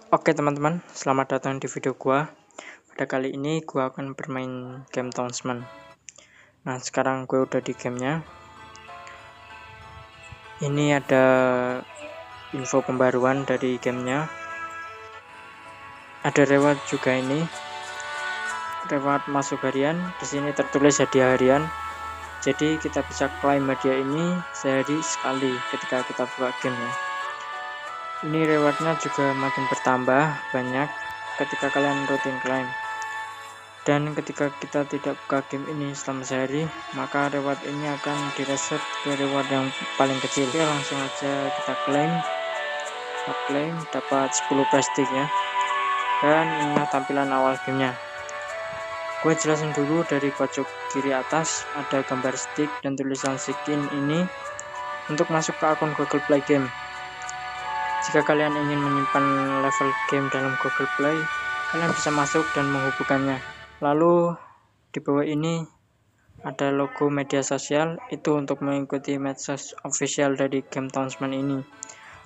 Oke teman-teman, selamat datang di video gua. Pada kali ini gua akan bermain game Townsmen. Nah, sekarang gue udah di gamenya. Ini ada info pembaruan dari gamenya. Ada reward juga ini. Reward masuk harian. Di sini tertulis hadiah harian. Jadi kita bisa klaim hadiah ini sehari sekali ketika kita buka game ya. Ini rewardnya juga makin bertambah banyak ketika kalian rutin klaim. Dan ketika kita tidak buka game ini selama sehari, maka reward ini akan direset ke reward yang paling kecil. Oke, langsung aja kita klaim. Dapat 10 plastik ya. Dan inilah tampilan awal gamenya. Gue jelasin dulu. Dari pojok kiri atas ada gambar stick dan tulisan skin ini untuk masuk ke akun Google Play Game. Jika kalian ingin menyimpan level game dalam Google Play, kalian bisa masuk dan menghubungkannya. Lalu di bawah ini ada logo media sosial, itu untuk mengikuti medsos official dari game Townsmen ini.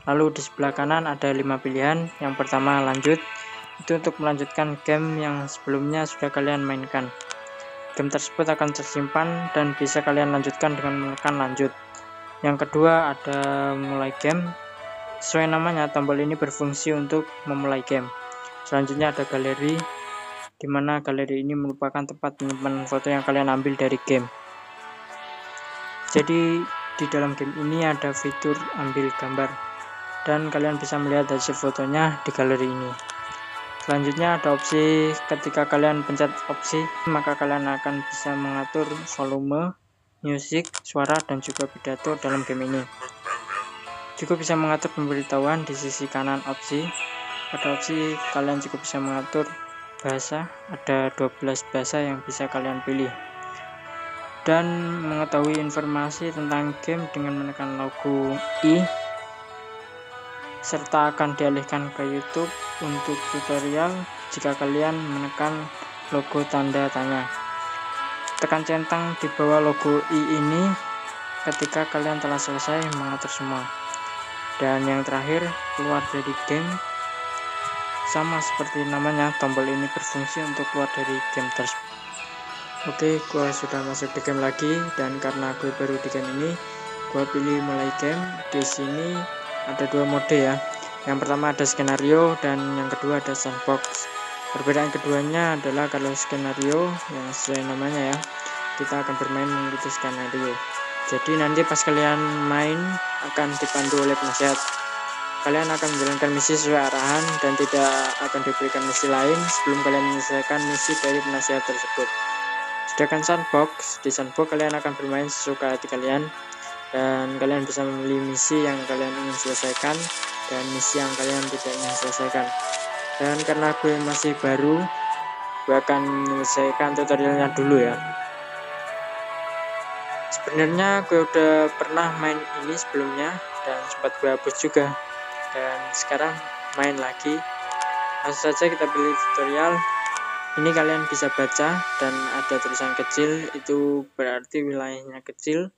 Lalu di sebelah kanan ada 5 pilihan. Yang pertama lanjut, itu untuk melanjutkan game yang sebelumnya sudah kalian mainkan. Game tersebut akan tersimpan dan bisa kalian lanjutkan dengan menekan lanjut. Yang kedua ada mulai game. Sesuai namanya, tombol ini berfungsi untuk memulai game. Selanjutnya ada galeri, di mana galeri ini merupakan tempat menyimpan foto yang kalian ambil dari game. Jadi di dalam game ini ada fitur ambil gambar dan kalian bisa melihat hasil fotonya di galeri ini. Selanjutnya ada opsi. Ketika kalian pencet opsi, maka kalian akan bisa mengatur volume, musik, suara, dan juga pidato dalam game ini. Juga bisa mengatur pemberitahuan di sisi kanan opsi. Pada opsi kalian juga bisa mengatur bahasa, ada 12 bahasa yang bisa kalian pilih, dan mengetahui informasi tentang game dengan menekan logo I, serta akan dialihkan ke YouTube untuk tutorial jika kalian menekan logo tanda tanya. Tekan centang di bawah logo I ini ketika kalian telah selesai mengatur semua. Dan yang terakhir, keluar dari game. Sama seperti namanya, tombol ini berfungsi untuk keluar dari game tersebut. Oke, gue sudah masuk di game lagi, dan karena gue baru di game ini, gue pilih mulai game. Di sini ada dua mode ya. Yang pertama ada skenario dan yang kedua ada sandbox. Perbedaan keduanya adalah kalau skenario yang sesuai namanya ya, kita akan bermain mengikuti skenario. Jadi nanti pas kalian main akan dipandu oleh penasihat. Kalian akan menjalankan misi sesuai arahan dan tidak akan diberikan misi lain sebelum kalian menyelesaikan misi dari penasihat tersebut. Sedangkan sandbox, di sandbox kalian akan bermain sesuka hati kalian dan kalian bisa memilih misi yang kalian ingin selesaikan dan misi yang kalian tidak ingin selesaikan. Dan karena gue masih baru, gue akan menyelesaikan tutorialnya dulu ya. Sebenarnya gue udah pernah main ini sebelumnya dan sempat gue hapus juga. Dan sekarang main lagi. Langsung saja kita pilih tutorial. Ini kalian bisa baca dan ada tulisan kecil, itu berarti wilayahnya kecil.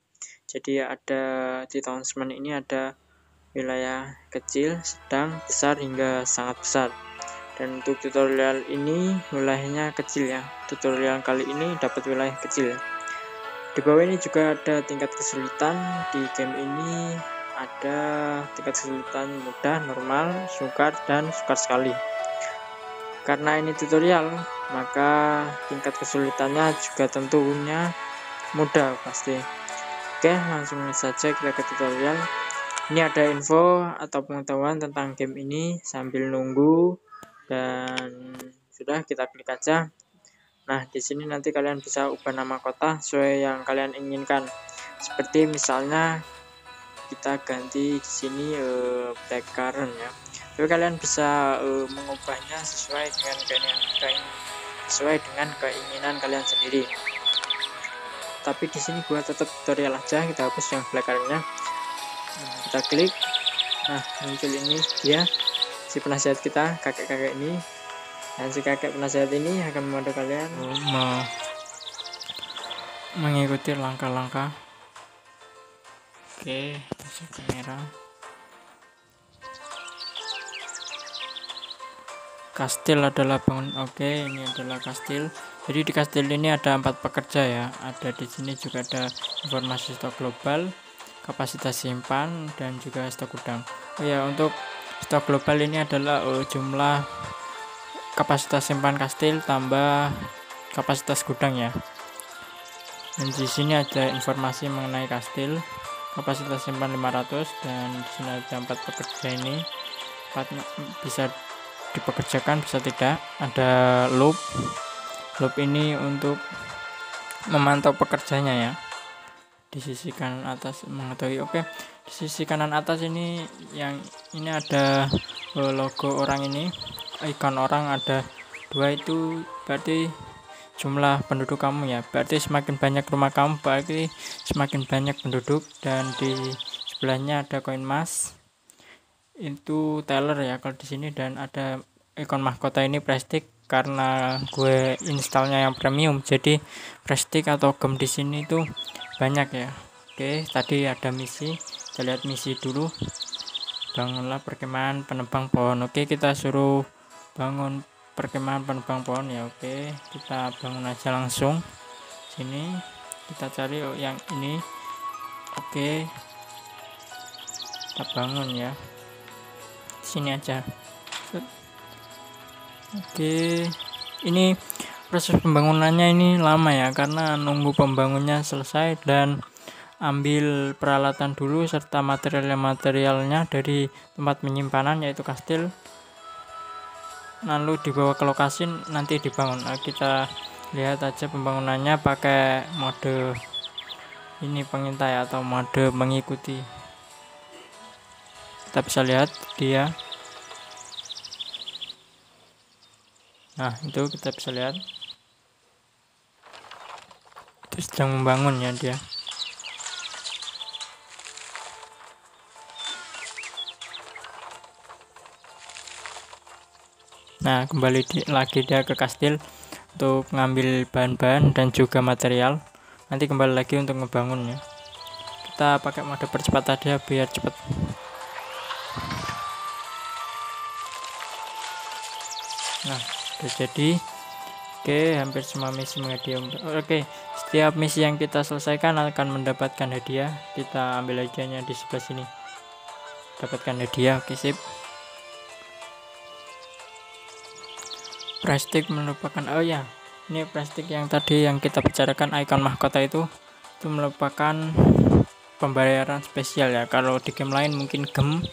Jadi ada di Townsmen ini ada wilayah kecil, sedang, besar hingga sangat besar. Dan untuk tutorial ini wilayahnya kecil ya. Tutorial kali ini dapat wilayah kecil. Di bawah ini juga ada tingkat kesulitan. Di game ini ada tingkat kesulitan mudah, normal, sukar, dan sukar sekali. Karena ini tutorial, maka tingkat kesulitannya juga tentunya mudah pasti. Oke, langsung saja kita ke tutorial. Ini ada info atau pengetahuan tentang game ini sambil nunggu, dan sudah kita klik aja. Nah, di sini nanti kalian bisa ubah nama kota sesuai yang kalian inginkan. Seperti misalnya kita ganti di sini Blackcurrant ya. Tapi kalian bisa mengubahnya sesuai dengan keinginan kalian sendiri. Tapi di sini gua tetap tutorial aja, kita hapus yang Blackcurrant-nya. Kita klik. Nah, muncul ini dia si penasihat kita, kakek-kakek ini. Dan si kakek penasihat ini akan membantu kalian mengikuti langkah-langkah. Oke, masuk kamera. Kastil adalah bangun. Oke, ini adalah kastil. Jadi di kastil ini ada 4 pekerja ya. Ada di sini juga ada informasi stok global, kapasitas simpan, dan juga stok gudang. Oh ya, untuk stok global ini adalah jumlah kapasitas simpan kastil tambah kapasitas gudang ya. Dan di sini ada informasi mengenai kastil, kapasitas simpan 500, dan di sini ada 4 pekerja ini. 4 bisa dipekerjakan, bisa tidak. Ada loop ini untuk memantau pekerjanya ya. Di sisi kanan atas mengetahui. Oke, di sisi kanan atas ini ada logo orang ini, ikon orang ada 2, itu berarti jumlah penduduk kamu ya. Berarti semakin banyak rumah kamu berarti semakin banyak penduduk. Dan di sebelahnya ada koin emas, itu teller ya kalau di sini. Dan ada ikon mahkota ini Prestige, karena gue installnya yang premium jadi Prestige atau gem di sini tuh banyak ya. Oke, tadi ada misi, kita lihat misi dulu. Bangunlah perkemahan penebang pohon. Oke, kita suruh bangun perkemahan penebang pohon ya. Oke, kita bangun aja langsung. Sini kita cari yang ini. Oke, kita bangun ya, sini aja. Oke, ini proses pembangunannya ini lama ya, karena nunggu pembangunnya selesai dan ambil peralatan dulu serta materialnya dari tempat penyimpanan yaitu kastil, lalu dibawa ke lokasi nanti dibangun. Nah, kita lihat aja pembangunannya pakai mode ini pengintai atau mode mengikuti. Kita bisa lihat dia. Nah, itu kita bisa lihat itu sedang membangun ya dia. Nah, kembali lagi dia ke kastil untuk ngambil bahan-bahan dan juga material. Nanti kembali lagi untuk ngebangunnya. Kita pakai mode percepat aja biar cepat. Nah, udah jadi. Oke, hampir semua misi menghadiah. Oke, setiap misi yang kita selesaikan akan mendapatkan hadiah. Kita ambil hadiahnya di sebelah sini. Dapatkan hadiah. Oke, sip. Prestige merupakan, oh ya, ini Prestige yang tadi yang kita bicarakan, ikon mahkota itu merupakan pembayaran spesial ya. Kalau di game lain mungkin gem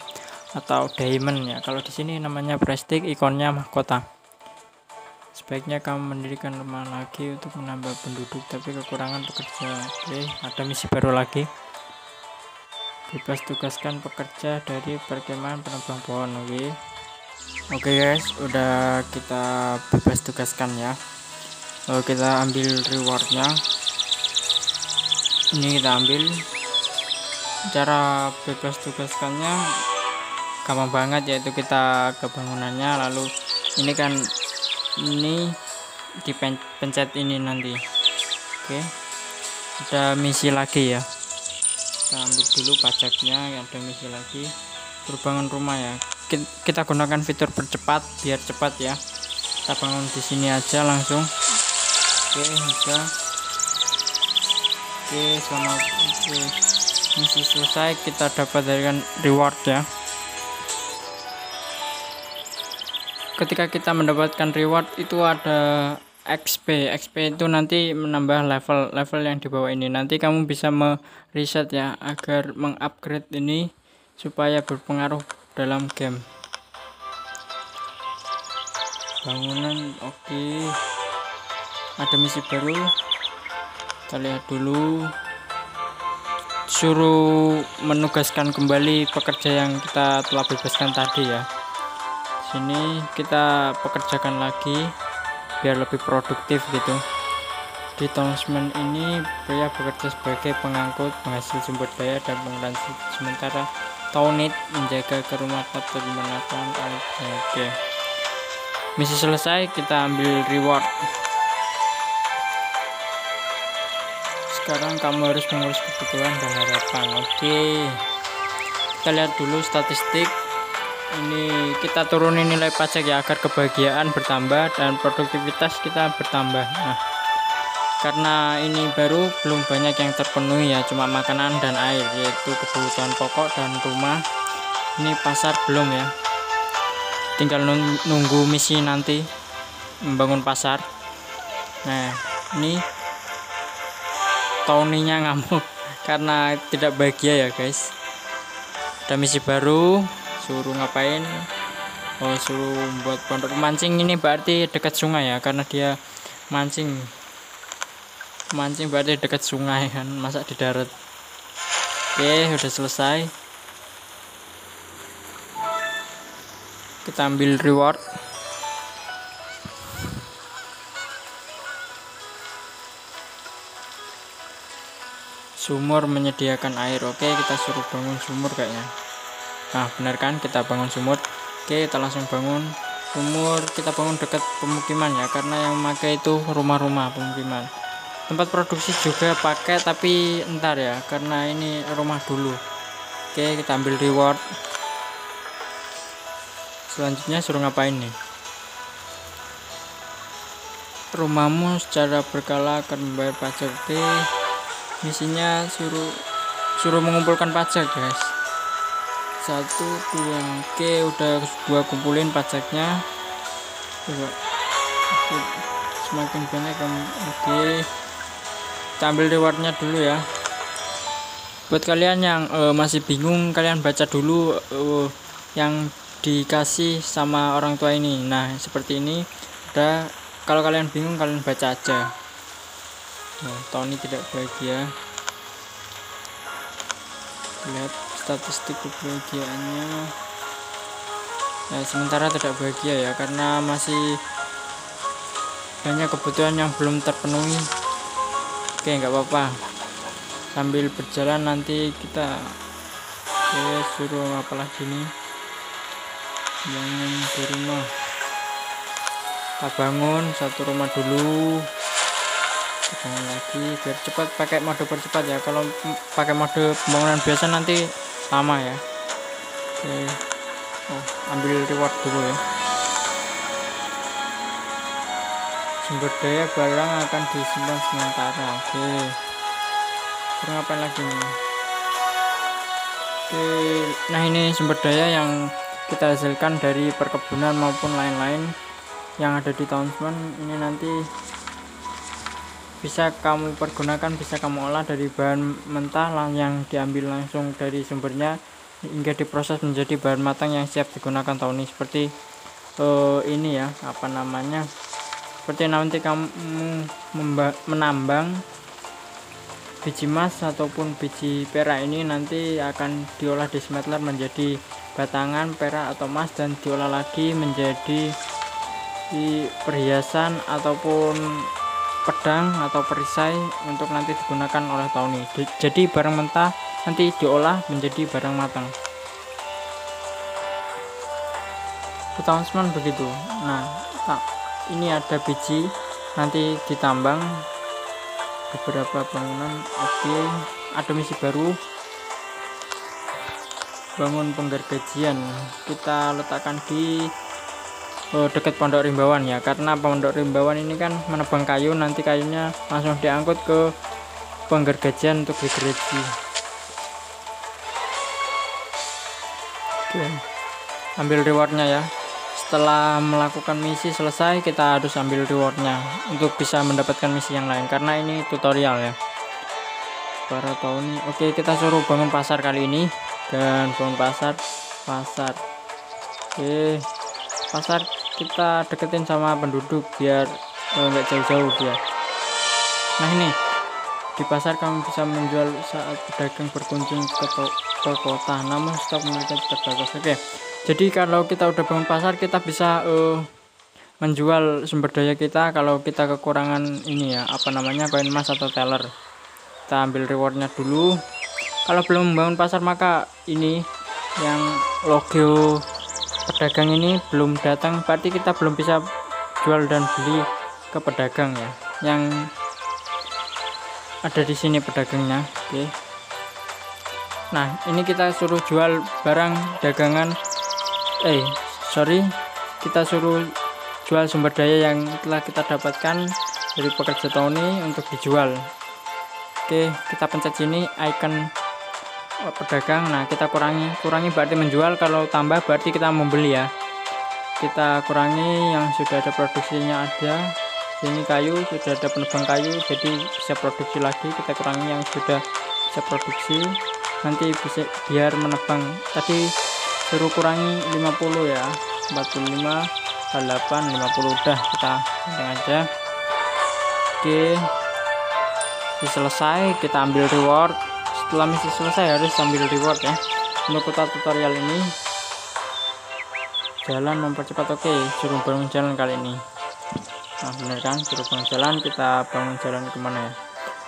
atau diamond ya. Kalau di sini namanya Prestige, ikonnya mahkota. Sebaiknya kamu mendirikan rumah lagi untuk menambah penduduk, tapi kekurangan pekerja. Oke, ada misi baru lagi. Bebas tugaskan pekerja dari perkemahan penebang pohon. Oke guys, udah kita bebas tugaskan ya. Lalu kita ambil rewardnya. Ini kita ambil. Cara bebas tugaskannya gampang banget, yaitu kita ke bangunannya, lalu ini kan ini dipencet ini nanti. Oke, ada misi lagi ya. Kita ambil dulu pajaknya. Ada misi lagi, berbangun rumah ya. Kita gunakan fitur percepat biar cepat ya. Kita bangun di sini aja langsung. Oke, bisa. Oke, selamat. Oke, misi selesai, kita dapat dari reward ya. Ketika kita mendapatkan reward itu ada XP itu nanti menambah level yang di bawah ini. Nanti kamu bisa mereset ya agar mengupgrade ini supaya berpengaruh dalam game. Bangunan, oke. Ada misi baru, kita lihat dulu. Suruh menugaskan kembali pekerja yang kita telah bebaskan tadi ya. Sini kita pekerjakan lagi biar lebih produktif gitu. Di Townsman ini pria bekerja sebagai pengangkut, penghasil sumber daya dan pengganti, sementara Townit menjaga ke rumah tempat menakan. Oke, misi selesai, kita ambil reward. Sekarang kamu harus mengurus kebutuhan dan harapan. Oke, kita lihat dulu statistik. ini kita turunin nilai pajak ya, agar kebahagiaan bertambah dan produktivitas kita bertambah. Nah, karena ini baru belum banyak yang terpenuhi ya, cuma makanan dan air, yaitu kebutuhan pokok dan rumah. Ini pasar belum ya, tinggal nunggu misi nanti membangun pasar. Nah, ini Tony-nya ngamuk karena tidak bahagia ya guys. Ada misi baru, suruh ngapain? Oh, suruh buat pondok mancing. Ini berarti dekat sungai ya, karena dia mancing berarti dekat sungai kan, masa di darat. Oke, udah selesai. Kita ambil reward. Sumur menyediakan air. Oke, kita suruh bangun sumur kayaknya. Nah, benar kan, kita bangun sumur. Oke, kita langsung bangun sumur. Kita bangun dekat pemukiman ya, karena yang pakai itu rumah-rumah pemukiman. Tempat produksi juga pakai, tapi ntar ya, karena ini rumah dulu. Oke, kita ambil reward. Selanjutnya suruh ngapain nih? Rumahmu secara berkala akan membayar pajak. Oke, misinya suruh mengumpulkan pajak guys. 1, 2. Oke, udah gua kumpulin pajaknya. Coba semakin banyak kamu. Oke, kita ambil rewardnya dulu ya. Buat kalian yang masih bingung, kalian baca dulu yang dikasih sama orang tua ini. Nah, seperti ini. Udah, kalau kalian bingung kalian baca aja. Nah, Tony tidak bahagia. Lihat statistik kebahagiaannya. Nah, sementara tidak bahagia ya, karena masih banyak kebutuhan yang belum terpenuhi. Oke, nggak apa-apa. Sambil berjalan nanti kita suruh apa lagi nih? Bangun di rumah. Kita bangun satu rumah dulu. Bangun lagi biar cepat, pakai mode percepat ya. Kalau pakai mode pembangunan biasa nanti lama ya. Oke. Oh, ambil reward dulu ya. Sumber daya barang akan disimpan sementara. Oke. Terus ngapain lagi nih? Oke. Nah, ini sumber daya yang kita hasilkan dari perkebunan maupun lain-lain yang ada di Townsman. Ini nanti bisa kamu pergunakan, bisa kamu olah dari bahan mentah yang diambil langsung dari sumbernya hingga diproses menjadi bahan matang yang siap digunakan tahun ini. Seperti ini ya, apa namanya, seperti nanti kamu menambang biji emas ataupun biji perak, ini nanti akan diolah di smelter menjadi batangan perak atau emas dan diolah lagi menjadi perhiasan ataupun pedang atau perisai untuk nanti digunakan oleh Tony. Jadi barang mentah nanti diolah menjadi barang matang. Di Townsman begitu. Nah, ini ada biji, nanti ditambang beberapa bangunan. Oke, ada misi baru, bangun penggergajian. Kita letakkan di dekat pondok rimbawan ya, karena pondok rimbawan ini kan menebang kayu, nanti kayunya langsung diangkut ke penggergajian untuk digereji. Oke, ambil rewardnya ya. Setelah melakukan misi selesai, kita harus ambil rewardnya untuk bisa mendapatkan misi yang lain, karena ini tutorial ya. Para Tony. Oke, kita suruh bangun pasar kali ini, dan bangun pasar. Oke, pasar kita deketin sama penduduk biar nggak jauh-jauh dia. Nah, ini di pasar kamu bisa menjual saat pedagang berkunjung ke kota, namun stok mereka terbatas. Oke, jadi kalau kita udah bangun pasar, kita bisa menjual sumber daya kita. Kalau kita kekurangan ini ya, apa namanya, koin emas atau teller, kita ambil rewardnya dulu. Kalau belum membangun pasar, maka ini yang logo pedagang ini belum datang, berarti kita belum bisa jual dan beli ke pedagang ya, yang ada di sini pedagangnya. Oke, nah ini kita suruh jual barang dagangan kita suruh jual sumber daya yang telah kita dapatkan dari pekerja Tony untuk dijual. Oke, kita pencet sini icon pedagang. Nah, kita kurangi berarti menjual, kalau tambah berarti kita membeli ya. Kita kurangi yang sudah ada produksinya ada. Ini kayu sudah ada penebang kayu, jadi bisa produksi lagi. Kita kurangi yang sudah bisa produksi, nanti bisa biar menebang. Tadi suruh kurangi 50 ya, 45, 8, 50 udah, kita pencet aja. Oke, selesai, kita ambil reward. Setelah misi selesai harus ambil reward ya. Untuk tutorial ini jalan mempercepat. Oke, suruh bangun jalan kali ini. Nah, bener kan, suruh bangun jalan. Kita bangun jalan kemana ya?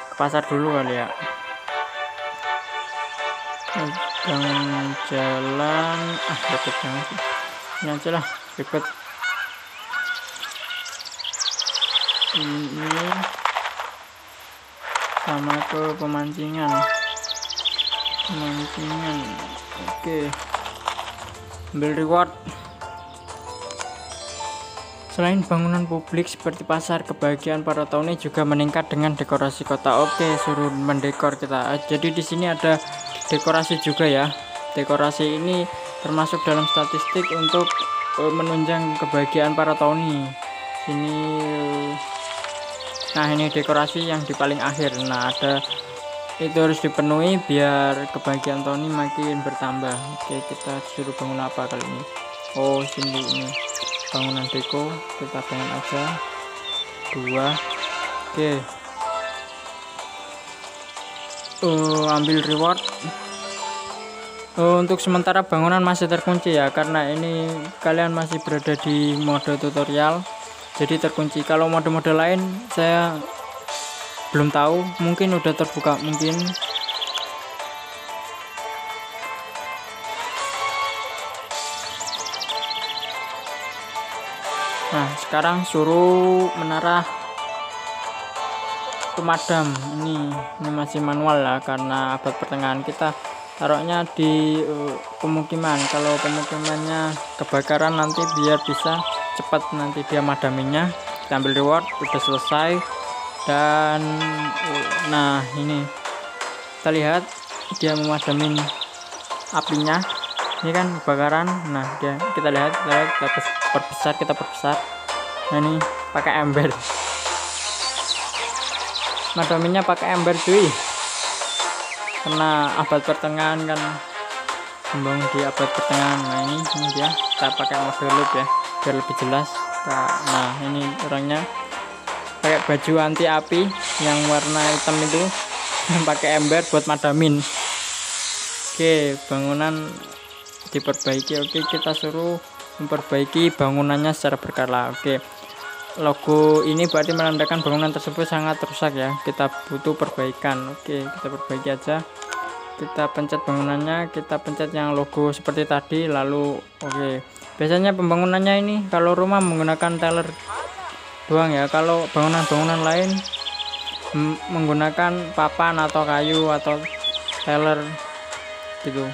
Ke pasar dulu kali ya. Bangun jalan, ribet banget. Ini aja lah, ribet. Ini sama ke pemancingan. Oke, ambil reward. Selain bangunan publik seperti pasar, kebahagiaan para Tony juga meningkat dengan dekorasi kota. Oke, suruh mendekor kita. Jadi di sini ada dekorasi juga ya. Dekorasi ini termasuk dalam statistik untuk menunjang kebahagiaan para Tony. Sini, nah ini dekorasi yang di paling akhir. Nah, ada itu harus dipenuhi biar kebahagiaan Tony makin bertambah. Oke, kita suruh bangun apa kali ini? Oh, sini ini. Bangunan deko, kita bangun aja 2. Oke, ambil reward. Untuk sementara bangunan masih terkunci ya, karena ini kalian masih berada di mode tutorial, jadi terkunci. Kalau mode-mode lain saya belum tahu, mungkin udah terbuka mungkin. Nah, sekarang suruh menara pemadam. Ini masih manual ya, karena abad pertengahan. Kita taruhnya di pemukiman. Kalau pemukimannya kebakaran nanti biar bisa cepat nanti dia madaminya. Kita ambil reward, udah selesai. Dan nah ini kita lihat dia memadamin apinya. Ini kan kebakaran. Nah, kita lihat kita perbesar. Nah, ini pakai ember. Madaminnya pakai ember cuy. Karena abad pertengahan kan, membangun di abad pertengahan. Nah, ini dia, kita pakai mode loop ya biar lebih jelas. Nah, ini orangnya pakai baju anti api yang warna hitam itu, pakai ember buat madamin. Oke, bangunan diperbaiki. Oke, kita suruh memperbaiki bangunannya secara berkala. Oke, logo ini berarti menandakan bangunan tersebut sangat rusak ya, kita butuh perbaikan. Oke, kita perbaiki aja. Kita pencet bangunannya, kita pencet yang logo seperti tadi, lalu oke. Biasanya pembangunannya ini kalau rumah menggunakan teller doang ya, kalau bangunan-bangunan lain menggunakan papan atau kayu atau teller gitu.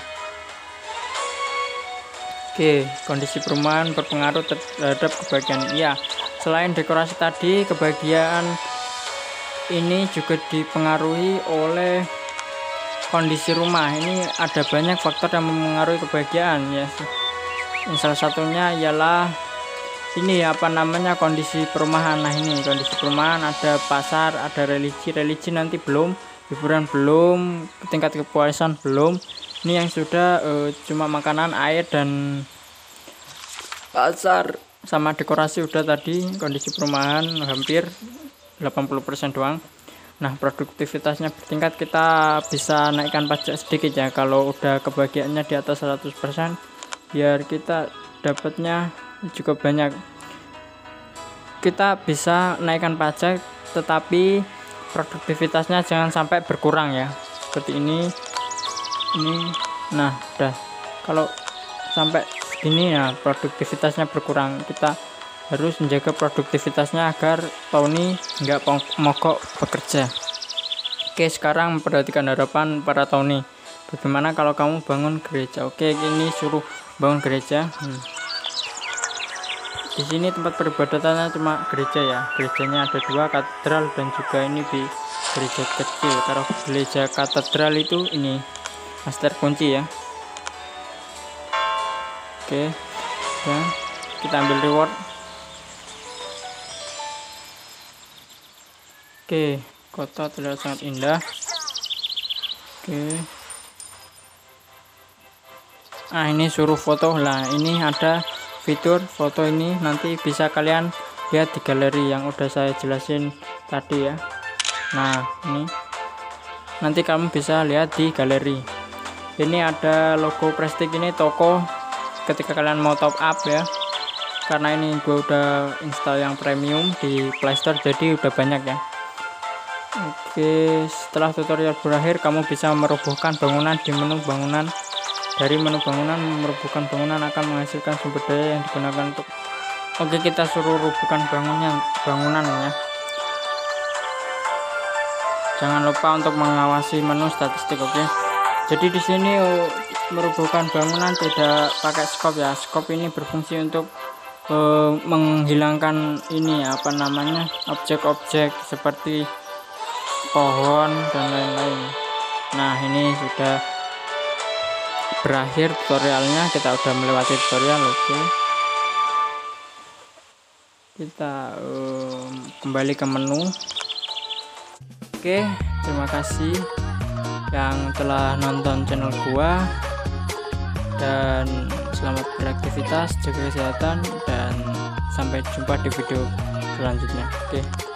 Oke, kondisi perumahan berpengaruh terhadap kebahagiaan. Iya, selain dekorasi tadi, kebahagiaan ini juga dipengaruhi oleh kondisi rumah. Ini ada banyak faktor yang mempengaruhi kebahagiaan ya. Salah satunya ialah ini kondisi perumahan. Nah, ini kondisi perumahan, ada pasar, ada religi nanti belum, hiburan belum, tingkat kepuasan belum. Ini yang sudah cuma makanan, air, dan pasar sama dekorasi udah tadi. Kondisi perumahan hampir 80% doang. Nah, produktivitasnya bertingkat, kita bisa naikkan pajak sedikit ya kalau udah kebahagiaannya di atas 100%, biar kita dapatnya cukup banyak. Kita bisa naikkan pajak, tetapi produktivitasnya jangan sampai berkurang ya, seperti ini. Nah, udah, kalau sampai segini ya produktivitasnya berkurang. Kita harus menjaga produktivitasnya agar Tony nggak mogok bekerja. Oke, sekarang memperhatikan harapan para Tony. Bagaimana kalau kamu bangun gereja? Oke, ini suruh bangun gereja. Di sini tempat peribadatannya cuma gereja ya. Gerejanya ada 2, katedral dan juga ini di gereja kecil. Kalau gereja katedral itu ini master kunci ya. Oke, ya, kita ambil reward. Oke, kota terlihat sangat indah. Oke. Nah, ini suruh foto. Lah, ini ada fitur foto ini, nanti bisa kalian lihat di galeri yang udah saya jelasin tadi ya. Nah, ini nanti kamu bisa lihat di galeri. Ini ada logo Prestige, ini toko ketika kalian mau top up ya. Karena ini gue udah install yang premium di Playstore, jadi udah banyak ya. Oke, setelah tutorial berakhir, kamu bisa merobohkan bangunan di menu bangunan. Dari menu bangunan, merobohkan bangunan akan menghasilkan sumber daya yang digunakan untuk. Oke, kita suruh robohkan bangunan ya. Jangan lupa untuk mengawasi menu statistik. Oke. Jadi di sini merobohkan bangunan tidak pakai scope ya. Scope ini berfungsi untuk menghilangkan ini apa namanya, objek-objek seperti pohon dan lain-lain. Nah, ini sudah berakhir tutorialnya, kita udah melewati tutorial. Oke, kita kembali ke menu. Oke, terima kasih yang telah nonton channel gua, dan selamat beraktivitas, jaga kesehatan, dan sampai jumpa di video selanjutnya. Oke.